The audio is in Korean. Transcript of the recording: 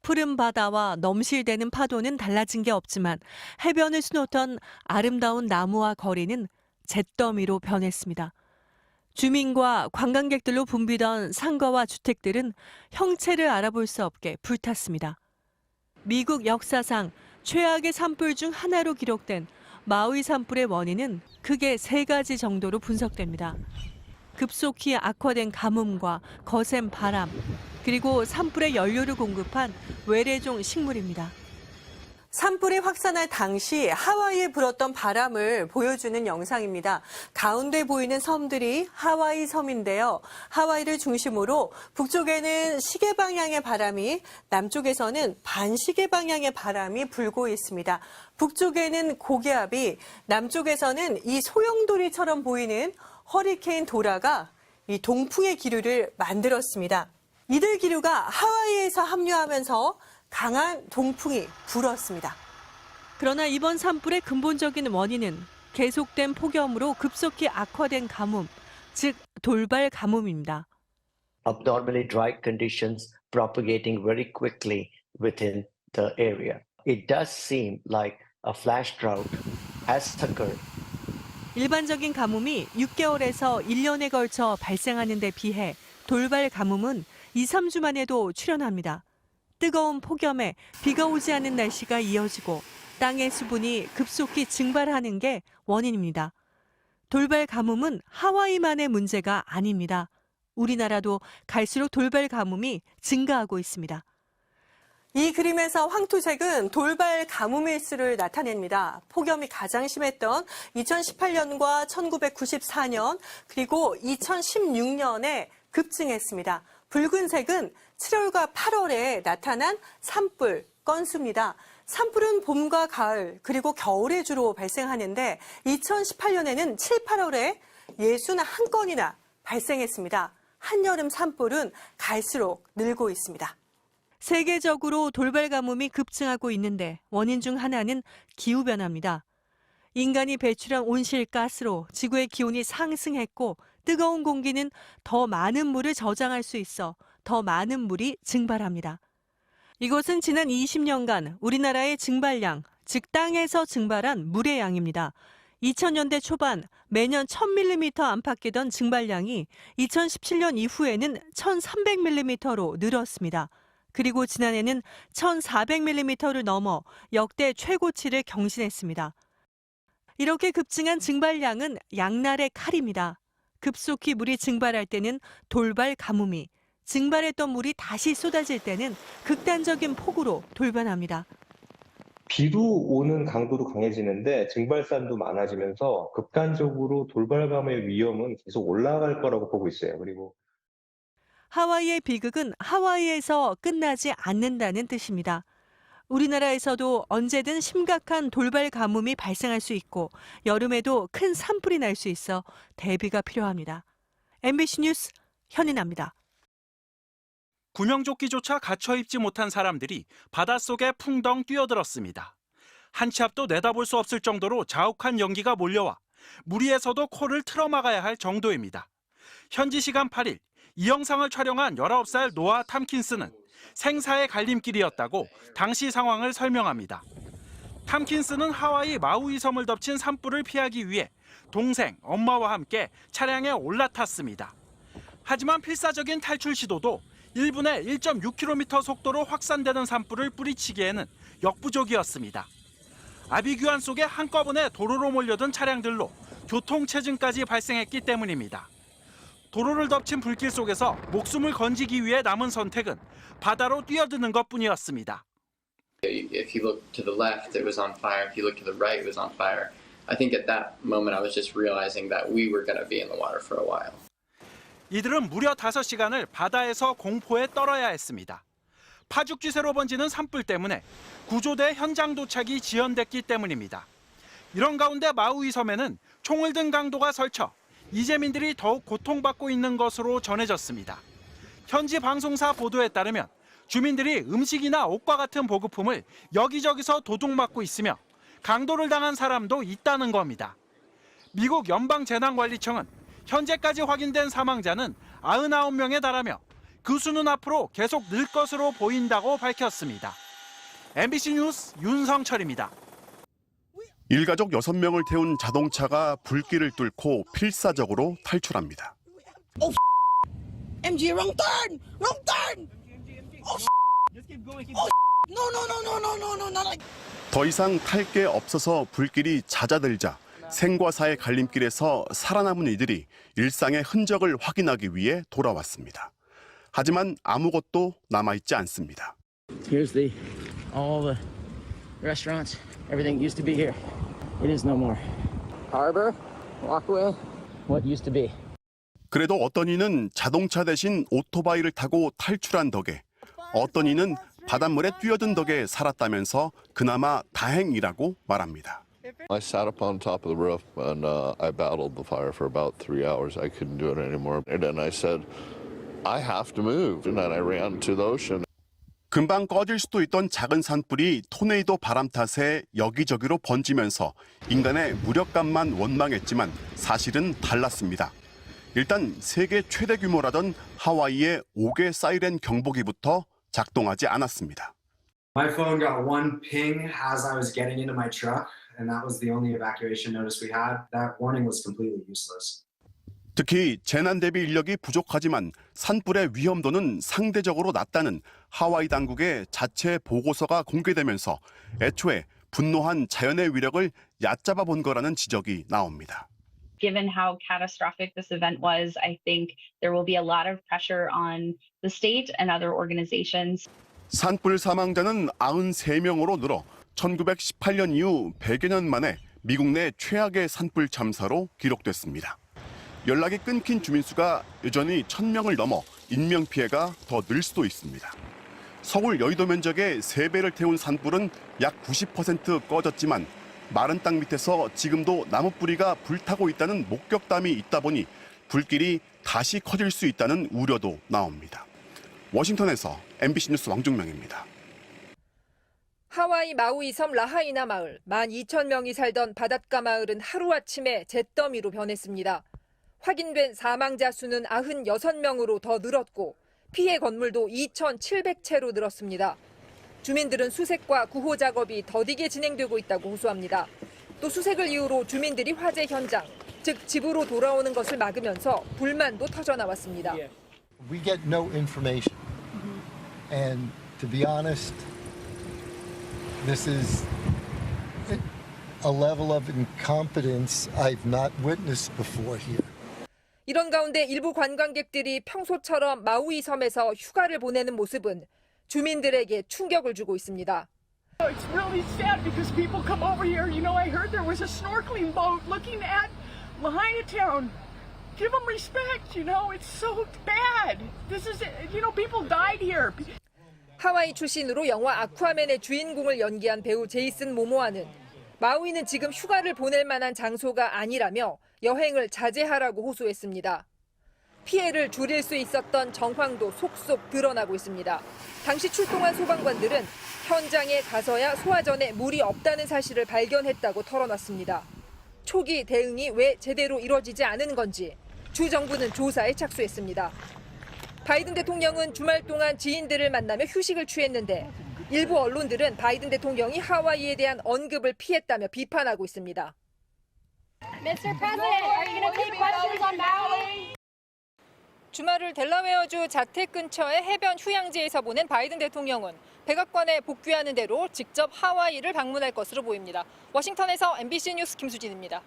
푸른 바다와 넘실대는 파도는 달라진 게 없지만 해변을 수놓던 아름다운 나무와 거리는 잿더미로 변했습니다. 주민과 관광객들로 붐비던 상가와 주택들은 형체를 알아볼 수 없게 불탔습니다. 미국 역사상 최악의 산불 중 하나로 기록된 마우이 산불의 원인은 크게 세 가지 정도로 분석됩니다. 급속히 악화된 가뭄과 거센 바람, 그리고 산불의 연료를 공급한 외래종 식물입니다. 산불이 확산할 당시 하와이에 불었던 바람을 보여주는 영상입니다. 가운데 보이는 섬들이 하와이 섬인데요. 하와이를 중심으로 북쪽에는 시계 방향의 바람이, 남쪽에서는 반시계 방향의 바람이 불고 있습니다. 북쪽에는 고기압이, 남쪽에서는 이 소용돌이처럼 보이는 허리케인 도라가 이 동풍의 기류를 만들었습니다. 이들 기류가 하와이에서 합류하면서 강한 동풍이 불었습니다. 그러나 이번 산불의 근본적인 원인은 계속된 폭염으로 급속히 악화된 가뭄, 즉 돌발 가뭄입니다. Abnormally dry conditions propagating very quickly within the area. It does seem like a flash drought has occurred. 일반적인 가뭄이 6개월에서 1년에 걸쳐 발생하는 데 비해 돌발 가뭄은 2, 3주만 해도 출현합니다. 뜨거운 폭염에 비가 오지 않는 날씨가 이어지고 땅의 수분이 급속히 증발하는 게 원인입니다. 돌발 가뭄은 하와이만의 문제가 아닙니다. 우리나라도 갈수록 돌발 가뭄이 증가하고 있습니다. 이 그림에서 황토색은 돌발 가뭄의 수를 나타냅니다. 폭염이 가장 심했던 2018년과 1994년 그리고 2016년에 급증했습니다. 붉은색은 7월과 8월에 나타난 산불 건수입니다. 산불은 봄과 가을 그리고 겨울에 주로 발생하는데 2018년에는 7, 8월에 61건이나 발생했습니다. 한여름 산불은 갈수록 늘고 있습니다. 세계적으로 돌발 가뭄이 급증하고 있는데 원인 중 하나는 기후변화입니다. 인간이 배출한 온실가스로 지구의 기온이 상승했고 뜨거운 공기는 더 많은 물을 저장할 수 있어 더 많은 물이 증발합니다. 이것은 지난 20년간 우리나라의 증발량, 즉 땅에서 증발한 물의 양입니다. 2000년대 초반 매년 1000mm 안팎이던 증발량이 2017년 이후에는 1300mm로 늘었습니다. 그리고 지난해는 1400mm를 넘어 역대 최고치를 경신했습니다. 이렇게 급증한 증발량은 양날의 칼입니다. 급속히 물이 증발할 때는 돌발 가뭄이, 증발했던 물이 다시 쏟아질 때는 극단적인 폭우로 돌변합니다. 비로 오는 강도도 강해지는데 증발산도 많아지면서 극단적으로 돌발감의 위험은 계속 올라갈 거라고 보고 있어요. 그리고 하와이의 비극은 하와이에서 끝나지 않는다는 뜻입니다. 우리나라에서도 언제든 심각한 돌발 가뭄이 발생할 수 있고 여름에도 큰 산불이 날 수 있어 대비가 필요합니다. MBC 뉴스 현인아입니다. 구명조끼조차 갖춰 입지 못한 사람들이 바닷속에 풍덩 뛰어들었습니다. 한 치 앞도 내다볼 수 없을 정도로 자욱한 연기가 몰려와 물 위에서도 코를 틀어막아야 할 정도입니다. 현지 시간 8일 이 영상을 촬영한 19살 노아 탐킨스는 생사의 갈림길이었다고 당시 상황을 설명합니다. 탐킨스는 하와이 마우이 섬을 덮친 산불을 피하기 위해 동생, 엄마와 함께 차량에 올라탔습니다. 하지만 필사적인 탈출 시도도 1분에 1.6km 속도로 확산되는 산불을 뿌리치기에는 역부족이었습니다. 아비규환 속에 한꺼번에 도로로 몰려든 차량들로 교통체증까지 발생했기 때문입니다. 도로를 덮친 불길 속에서 목숨을 건지기 위해 남은 선택은 바다로 뛰어드는 것뿐이었습니다. If you look to the left, it was on fire. If you look to the right, it was on fire. I think at that moment I was just realizing that we were going to be in the water for a while. 이들은 무려 5시간을 바다에서 공포에 떨어야 했습니다. 파죽지세로 번지는 산불 때문에 구조대 현장 도착이 지연됐기 때문입니다. 이런 가운데 마우이 섬에는 총을 든 강도가 설쳐 이재민들이 더욱 고통받고 있는 것으로 전해졌습니다. 현지 방송사 보도에 따르면 주민들이 음식이나 옷과 같은 보급품을 여기저기서 도둑맞고 있으며 강도를 당한 사람도 있다는 겁니다. 미국 연방재난관리청은 현재까지 확인된 사망자는 99명에 달하며 그 수는 앞으로 계속 늘 것으로 보인다고 밝혔습니다. MBC 뉴스 윤성철입니다. 일가족 6명을 태운 자동차가 불길을 뚫고 필사적으로 탈출합니다. MG, wrong turn! Wrong turn! Oh, oh, no, no, no, no, no, no, no, not like. 더 이상 탈 게 없어서 불길이 잦아들자 생과 사의 갈림길에서 살아남은 이들이 일상의 흔적을 확인하기 위해 돌아왔습니다. 하지만 아무것도 남아있지 않습니다. Here's all the restaurants. Everything used to be here. It is no more. Harbor, walkway, what used to be. 그래도 어떤 이는 자동차 대신 오토바이를 타고 탈출한 덕에, 어떤 이는 바닷물에 뛰어든 덕에 살았다면서 그나마 다행이라고 말합니다. I sat up on top of the roof and I battled the fire for about 3 hours. I couldn't do it anymore. And then I said, I have to move. And then I ran to the ocean. 금방 꺼질 수도 있던 작은 산불이 토네이도 바람 탓에 여기저기로 번지면서 인간의 무력감만 원망했지만 사실은 달랐습니다. 일단 세계 최대 규모라던 하와이의 5개 사이렌 경보기부터 작동하지 않았습니다. My phone got one ping as I was getting into my truck, and that was the only evacuation notice we had. That warning was completely useless. 특히 재난 대비 인력이 부족하지만 산불의 위험도는 상대적으로 낮다는 하와이 당국의 자체 보고서가 공개되면서 애초에 분노한 자연의 위력을 얕잡아 본 거라는 지적이 나옵니다. Given how catastrophic this event was, I think there will be a lot of pressure on the state and other organizations. 산불 사망자는 93명으로 늘어 1918년 이후 100여 년 만에 미국 내 최악의 산불 참사로 기록됐습니다. 연락이 끊긴 주민수가 여전히 1000명을 넘어 인명피해가 더 늘 수도 있습니다. 서울 여의도 면적의 3배를 태운 산불은 약 90% 꺼졌지만 마른 땅 밑에서 지금도 나무뿌리가 불타고 있다는 목격담이 있다 보니 불길이 다시 커질 수 있다는 우려도 나옵니다. 워싱턴에서 MBC 뉴스 왕중명입니다. 하와이 마우이 섬 라하이나 마을 12,000명이 살던 바닷가 마을은 하루아침에 잿더미로 변했습니다. 확인된 사망자 수는 96명으로 더 늘었고 피해 건물도 2,700채로 늘었습니다. 주민들은 수색과 구호 작업이 더디게 진행되고 있다고 호소합니다. 또 수색을 이유로 주민들이 화재 현장, 즉 집으로 돌아오는 것을 막으면서 불만도 터져나왔습니다. We get no information. And to be honest, this is a level of incompetence I've not witnessed before here. 이런 가운데 일부 관광객들이 평소처럼 마우이 섬에서 휴가를 보내는 모습은 주민들에게 충격을 주고 있습니다. It's really sad because people come over here. You know, I heard there was a snorkeling boat looking at Lahaina town. Give them respect, you know. It's so bad. This is, you know, people died here. 하와이 출신으로 영화 아쿠아맨의 주인공을 연기한 배우 제이슨 모모아는 마우이는 지금 휴가를 보낼 만한 장소가 아니라며 여행을 자제하라고 호소했습니다. 피해를 줄일 수 있었던 정황도 속속 드러나고 있습니다. 당시 출동한 소방관들은 현장에 가서야 소화전에 물이 없다는 사실을 발견했다고 털어놨습니다. 초기 대응이 왜 제대로 이뤄지지 않은 건지 주 정부는 조사에 착수했습니다. 바이든 대통령은 주말 동안 지인들을 만나며 휴식을 취했는데 일부 언론들은 바이든 대통령이 하와이에 대한 언급을 피했다며 비판하고 있습니다. Mr. President, are you going to take questions on Maui? 주말을 델라웨어주 자택 근처의 해변 휴양지에서 보낸 바이든 대통령은 백악관에 복귀하는 대로 직접 하와이를 방문할 것으로 보입니다. 워싱턴에서 MBC 뉴스 김수진입니다.